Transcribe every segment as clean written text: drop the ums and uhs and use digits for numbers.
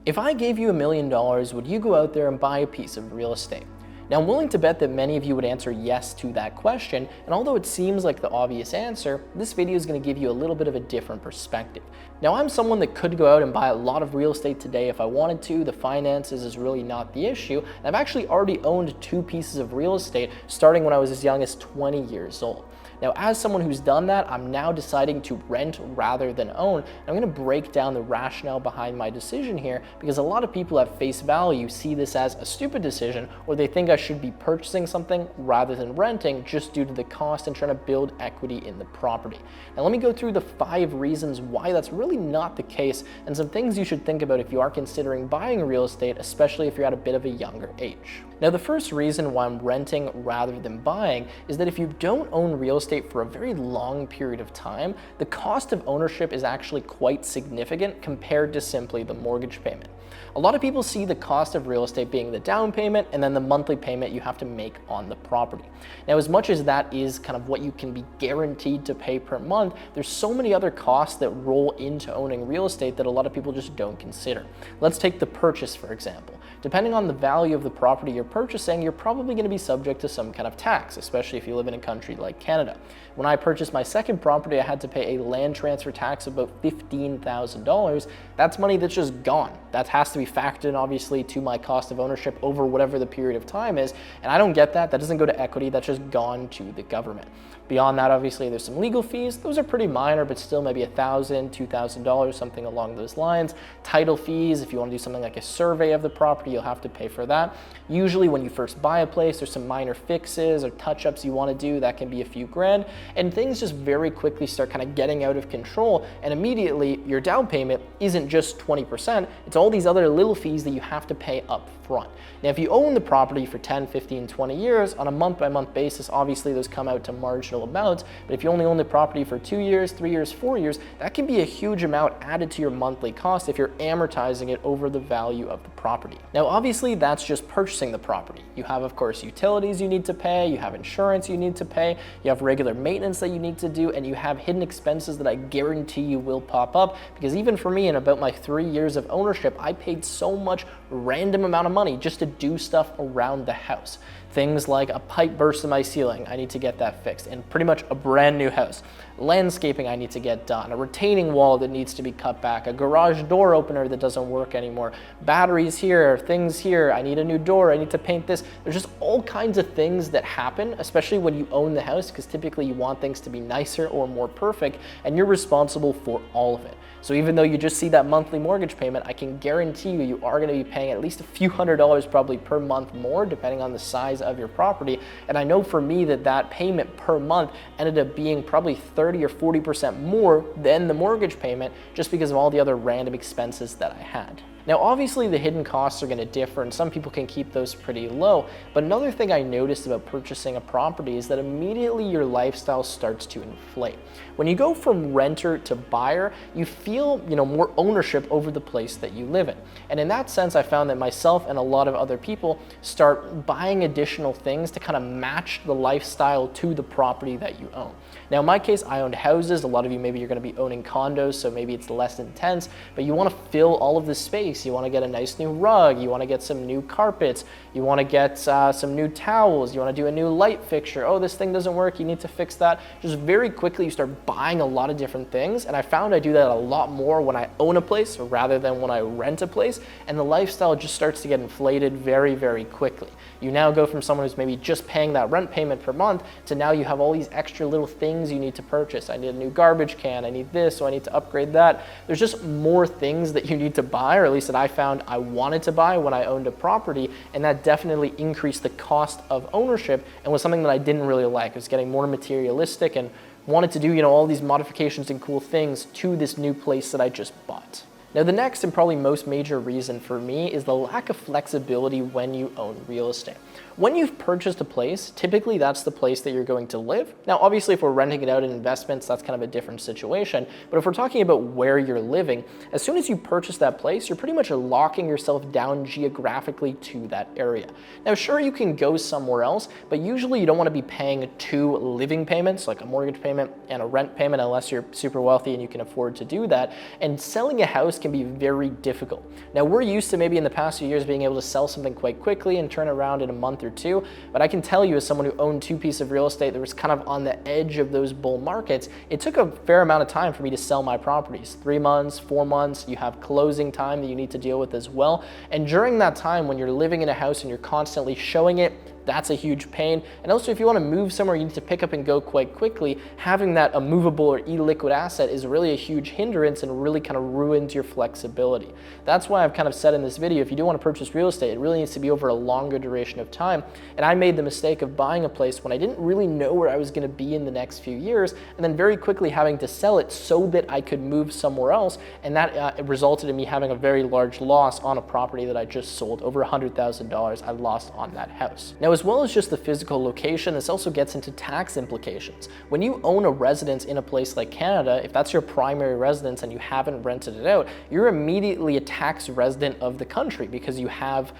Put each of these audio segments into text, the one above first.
If I gave you $1 million, would you go out there and buy a piece of real estate? Now, I'm willing to bet that many of you would answer yes to that question, and although it seems like the obvious answer, this video is going to give you a little bit of a different perspective. Now, I'm someone that could go out and buy a lot of real estate today if I wanted to. The finances is really not the issue, and I've actually already owned 2 pieces of real estate starting when I was as young as 20 years old. Now, as someone who's done that, I'm now deciding to rent rather than own. I'm going to break down the rationale behind my decision here, because a lot of people at face value see this as a stupid decision, or they think I should be purchasing something rather than renting just due to the cost and trying to build equity in the property. Now, let me go through the 5 reasons why that's really not the case, and some things you should think about if you are considering buying real estate, especially if you're at a bit of a younger age. Now, the first reason why I'm renting rather than buying is that if you don't own real estate for a very long period of time, the cost of ownership is actually quite significant compared to simply the mortgage payment. A lot of people see the cost of real estate being the down payment and then the monthly payment you have to make on the property. Now, as much as that is kind of what you can be guaranteed to pay per month, there's so many other costs that roll into owning real estate that a lot of people just don't consider. Let's take the purchase, for example. Depending on the value of the property you're purchasing, you're probably going to be subject to some kind of tax, especially if you live in a country like Canada. When I purchased my second property, I had to pay a land transfer tax of about $15,000. That's money that's just gone. That has to be factored in, obviously, to my cost of ownership over whatever the period of time is, and I don't get that. That doesn't go to equity. That's just gone to the government. Beyond that, obviously, there's some legal fees. Those are pretty minor, but still maybe $1,000, $2,000, something along those lines. Title fees, if you want to do something like a survey of the property, you'll have to pay for that. Usually when you first buy a place, there's some minor fixes or touch-ups you want to do. That can be a few grand, and things just very quickly start kind of getting out of control, and immediately your down payment isn't just 20%, it's all these other little fees that you have to pay up front. Now, if you own the property for 10, 15, 20 years, on a month-by-month basis, obviously those come out to marginal amounts, but if you only own the property for 2 years, 3 years, 4 years, that can be a huge amount added to your monthly cost if you're amortizing it over the value of the property. Now, obviously, that's just purchasing the property. You have, of course, utilities you need to pay, you have insurance you need to pay, you have regular maintenance that you need to do, and you have hidden expenses that I guarantee you will pop up, because even for me, in about my 3 years of ownership, I paid so much random amount of money just to do stuff around the house. Things like a pipe burst in my ceiling, I need to get that fixed, and pretty much a brand new house. Landscaping I need to get done, a retaining wall that needs to be cut back, a garage door opener that doesn't work anymore, batteries here, things here, I need a new door, I need to paint this. There's just all kinds of things that happen, especially when you own the house, because typically you want things to be nicer or more perfect, and you're responsible for all of it. So even though you just see that monthly mortgage payment, I can guarantee you, you are going to be paying at least a few $100s probably per month more, depending on the size of your property. And I know for me that payment per month ended up being probably 30 or 40% more than the mortgage payment, just because of all the other random expenses that I had. Now, obviously, the hidden costs are going to differ, and some people can keep those pretty low. But another thing I noticed about purchasing a property is that immediately your lifestyle starts to inflate. When you go from renter to buyer, you feel, more ownership over the place that you live in. And in that sense, I found that myself and a lot of other people start buying additional things to kind of match the lifestyle to the property that you own. Now, in my case, I owned houses. A lot of you, maybe you're going to be owning condos, so maybe it's less intense, but you want to fill all of this space. You want to get a nice new rug, you want to get some new carpets, you want to get some new towels, you want to do a new light fixture. Oh, this thing doesn't work, you need to fix that. Just very quickly you start buying a lot of different things, and I found I do that a lot more when I own a place rather than when I rent a place, and the lifestyle just starts to get inflated very, very quickly. You now go from someone who's maybe just paying that rent payment per month to now you have all these extra little things you need to purchase. I need a new garbage can, I need this, so I need to upgrade that. There's just more things that you need to buy, or at least that I found I wanted to buy when I owned a property, and that definitely increased the cost of ownership and was something that I didn't really like. It was getting more materialistic and wanted to do, all these modifications and cool things to this new place that I just bought. Now, the next and probably most major reason for me is the lack of flexibility when you own real estate. when you've purchased a place, typically that's the place that you're going to live. Now, obviously, if we're renting it out in investments, that's kind of a different situation. But if we're talking about where you're living, as soon as you purchase that place, you're pretty much locking yourself down geographically to that area. Now, sure, you can go somewhere else, but usually you don't want to be paying two living payments, like a mortgage payment and a rent payment, unless you're super wealthy and you can afford to do that. And selling a house can be very difficult. Now, we're used to maybe in the past few years being able to sell something quite quickly and turn around in a month or two, but I can tell you, as someone who owned two pieces of real estate that was kind of on the edge of those bull markets, it took a fair amount of time for me to sell my properties. 3 months, 4 months, you have closing time that you need to deal with as well. And during that time, when you're living in a house and you're constantly showing it, that's a huge pain. And also, if you want to move somewhere, you need to pick up and go quite quickly. Having that immovable or illiquid asset is really a huge hindrance and really kind of ruins your flexibility. That's why I've kind of said in this video, if you do want to purchase real estate, it really needs to be over a longer duration of time. And I made the mistake of buying a place when I didn't really know where I was going to be in the next few years, and then very quickly having to sell it so that I could move somewhere else. And that resulted in me having a very large loss on a property that I just sold. Over $100,000 I lost on that house. Now, as well as just the physical location, this also gets into tax implications. When you own a residence in a place like Canada, if that's your primary residence and you haven't rented it out, you're immediately a tax resident of the country because you have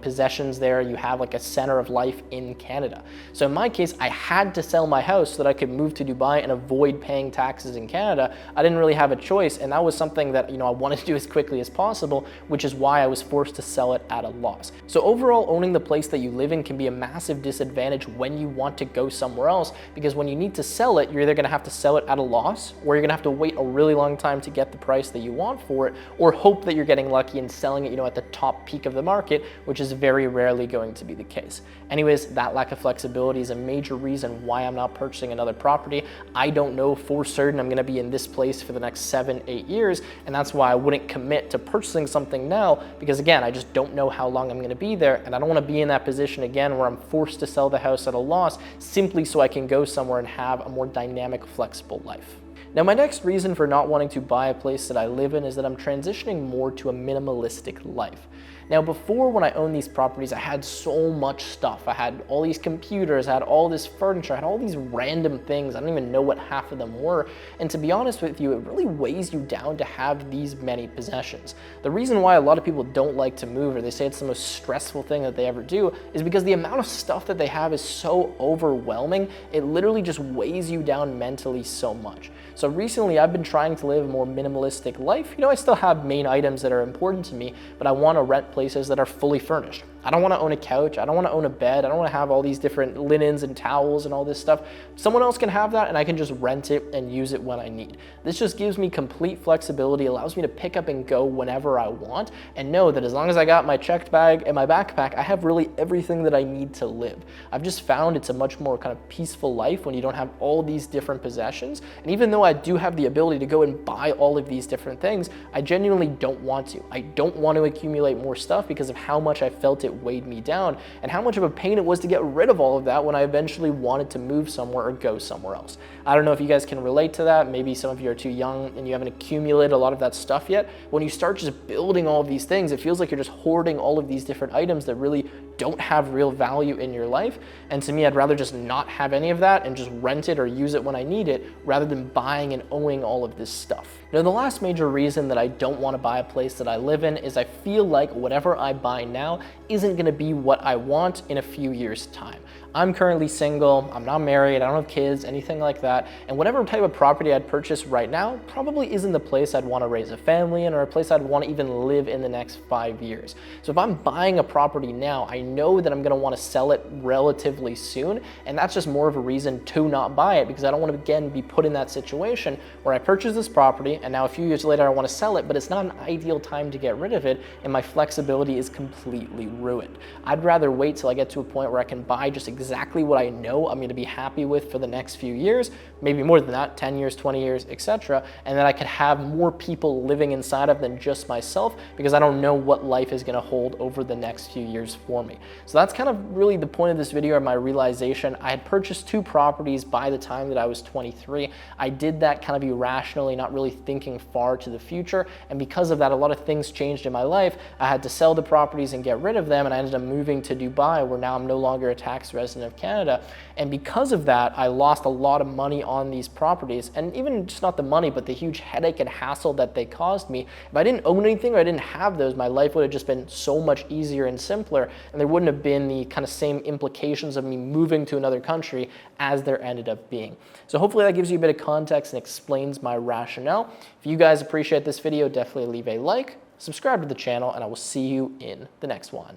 possessions there, you have like a center of life in Canada. So in my case, I had to sell my house so that I could move to Dubai and avoid paying taxes in Canada. I didn't really have a choice, and that was something that I wanted to do as quickly as possible, which is why I was forced to sell it at a loss. So overall, owning the place that you live in can be a massive disadvantage when you want to go somewhere else, because when you need to sell it, you're either going to have to sell it at a loss, or you're going to have to wait a really long time to get the price that you want for it, or hope that you're getting lucky and selling it at the top peak of the market, which is very rarely going to be the case. Anyways, that lack of flexibility is a major reason why I'm not purchasing another property. I don't know for certain I'm going to be in this place for the next 7-8 years, and that's why I wouldn't commit to purchasing something now, because again, I just don't know how long I'm going to be there, and I don't want to be in that position again where I'm forced to sell the house at a loss simply so I can go somewhere and have a more dynamic, flexible life. Now, my next reason for not wanting to buy a place that I live in is that I'm transitioning more to a minimalistic life. Now, before, when I owned these properties, I had so much stuff. I had all these computers, I had all this furniture, I had all these random things. I don't even know what half of them were. And to be honest with you, it really weighs you down to have these many possessions. The reason why a lot of people don't like to move, or they say it's the most stressful thing that they ever do, is because the amount of stuff that they have is so overwhelming. It literally just weighs you down mentally so much. So recently, I've been trying to live a more minimalistic life. I still have main items that are important to me, but I want to rent places that are fully furnished. I don't want to own a couch. I don't want to own a bed. I don't want to have all these different linens and towels and all this stuff. Someone else can have that, and I can just rent it and use it when I need. This just gives me complete flexibility, allows me to pick up and go whenever I want, and know that as long as I got my checked bag and my backpack, I have really everything that I need to live. I've just found it's a much more kind of peaceful life when you don't have all these different possessions. And even though I do have the ability to go and buy all of these different things, I genuinely don't want to. I don't want to accumulate more stuff because of how much I felt it weighed me down and how much of a pain it was to get rid of all of that when I eventually wanted to move somewhere or go somewhere else. I don't know if you guys can relate to that. Maybe some of you are too young and you haven't accumulated a lot of that stuff yet. When you start just building all of these things, it feels like you're just hoarding all of these different items that really don't have real value in your life. And to me, I'd rather just not have any of that and just rent it or use it when I need it, rather than buying and owning all of this stuff. Now, the last major reason that I don't want to buy a place that I live in is I feel like whatever I buy now isn't going to be what I want in a few years' time. I'm currently single, I'm not married, I don't have kids, anything like that, and whatever type of property I'd purchase right now probably isn't the place I'd want to raise a family in, or a place I'd want to even live in the next 5 years. So if I'm buying a property now, I know that I'm going to want to sell it relatively soon, and that's just more of a reason to not buy it, because I don't want to again be put in that situation where I purchase this property and now a few years later I want to sell it, but it's not an ideal time to get rid of it and my flexibility is completely ruined. I'd rather wait till I get to a point where I can buy just exactly what I know I'm going to be happy with for the next few years, maybe more than that, 10 years, 20 years, etc. And then I could have more people living inside of than just myself, because I don't know what life is going to hold over the next few years for me. So that's kind of really the point of this video, or my realization. I had purchased 2 properties by the time that I was 23. I did did that kind of irrationally, not really thinking far to the future. And because of that, a lot of things changed in my life. I had to sell the properties and get rid of them, and I ended up moving to Dubai, where now I'm no longer a tax resident of Canada. And because of that, I lost a lot of money on these properties, and even just not the money, but the huge headache and hassle that they caused me. If I didn't own anything or I didn't have those, my life would have just been so much easier and simpler, and there wouldn't have been the kind of same implications of me moving to another country as there ended up being. So hopefully that gives you a bit of context and explains my rationale. If you guys appreciate this video, definitely leave a like, subscribe to the channel, and I will see you in the next one.